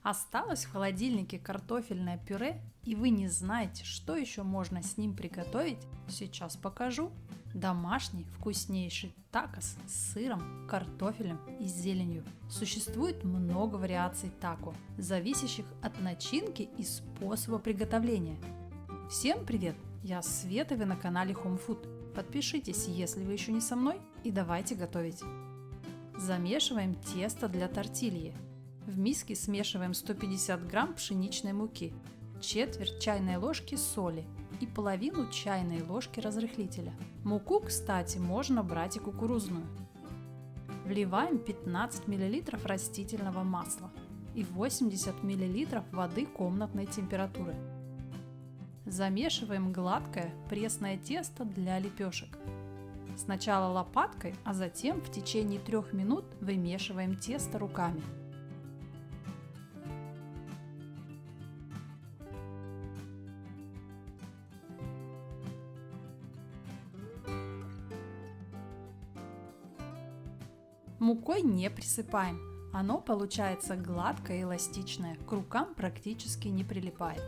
Осталось в холодильнике картофельное пюре, и вы не знаете, что еще можно с ним приготовить? Сейчас покажу. Домашний вкуснейший такос с сыром, картофелем и зеленью. Существует много вариаций тако, зависящих от начинки и способа приготовления. Всем привет! Я Света, вы на канале Home Food. Подпишитесь, если вы еще не со мной, и давайте готовить. Замешиваем тесто для тортильи. В миске смешиваем 150 грамм пшеничной муки, четверть чайной ложки соли и половину чайной ложки разрыхлителя. Муку, кстати, можно брать и кукурузную. Вливаем 15 мл растительного масла и 80 мл воды комнатной температуры. Замешиваем гладкое пресное тесто для лепешек. Сначала лопаткой, а затем в течение 3 минут вымешиваем тесто руками. Мукой не присыпаем, оно получается гладкое и эластичное, к рукам практически не прилипает.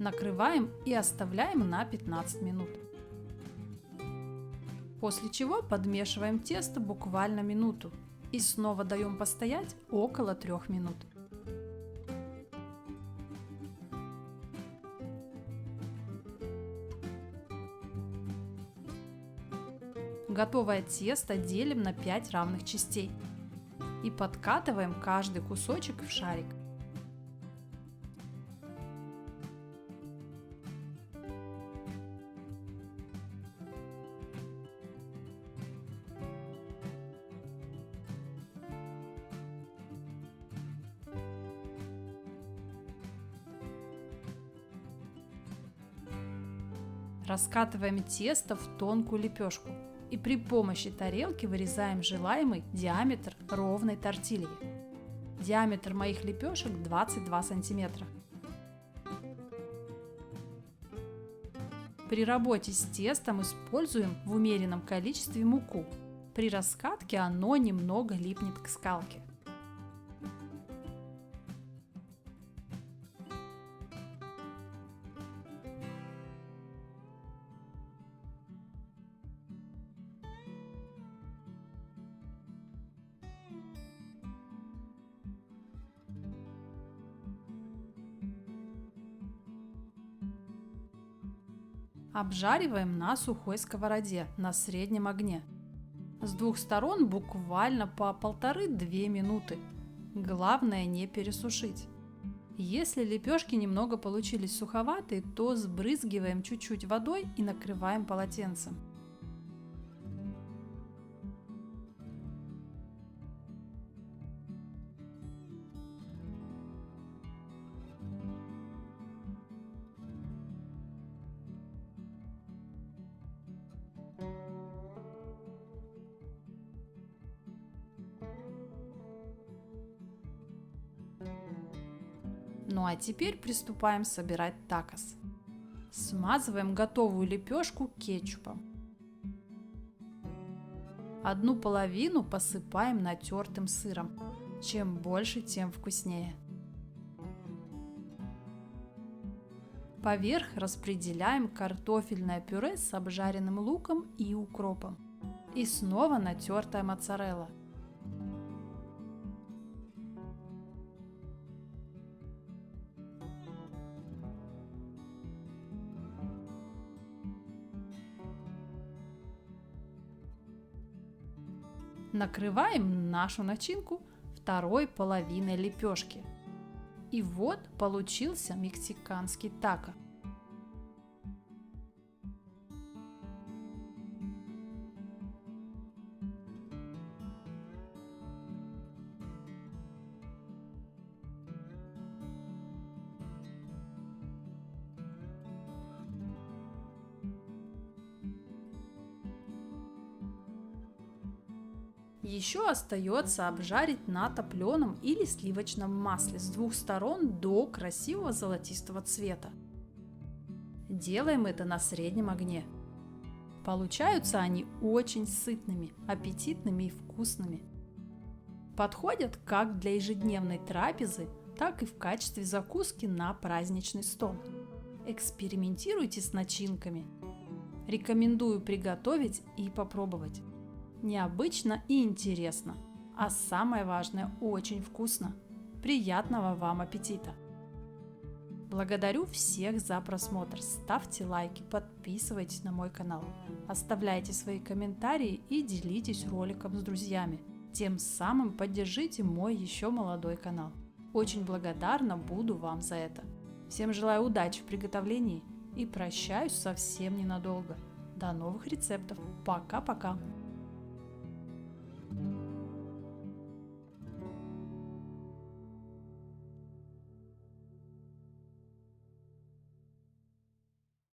Накрываем и оставляем на 15 минут. После чего подмешиваем тесто буквально минуту и снова даем постоять около 3 минут. Готовое тесто делим на 5 равных частей и подкатываем каждый кусочек в шарик. Раскатываем тесто в тонкую лепешку и при помощи тарелки вырезаем желаемый диаметр ровной тортильи. Диаметр моих лепешек 22 см. При работе с тестом используем в умеренном количестве муку. При раскатке оно немного липнет к скалке. Обжариваем на сухой сковороде на среднем огне. С двух сторон буквально по 1,5-2 минуты. Главное не пересушить. Если лепешки немного получились суховатые, то сбрызгиваем чуть-чуть водой и накрываем полотенцем. Ну а теперь приступаем собирать такос. Смазываем готовую лепешку кетчупом. Одну половину посыпаем натертым сыром. Чем больше, тем вкуснее. Поверх распределяем картофельное пюре с обжаренным луком и укропом. И снова натертая моцарелла. Накрываем нашу начинку второй половиной лепешки. И вот получился мексиканский тако. Еще остается обжарить на топленом или сливочном масле с двух сторон до красивого золотистого цвета. Делаем это на среднем огне. Получаются они очень сытными, аппетитными и вкусными. Подходят как для ежедневной трапезы, так и в качестве закуски на праздничный стол. Экспериментируйте с начинками. Рекомендую приготовить и попробовать. Необычно и интересно, а самое важное, очень вкусно. Приятного вам аппетита! Благодарю всех за просмотр. Ставьте лайки, подписывайтесь на мой канал, оставляйте свои комментарии и делитесь роликом с друзьями. Тем самым поддержите мой еще молодой канал. Очень благодарна буду вам за это. Всем желаю удачи в приготовлении и прощаюсь совсем ненадолго. До новых рецептов. Пока-пока!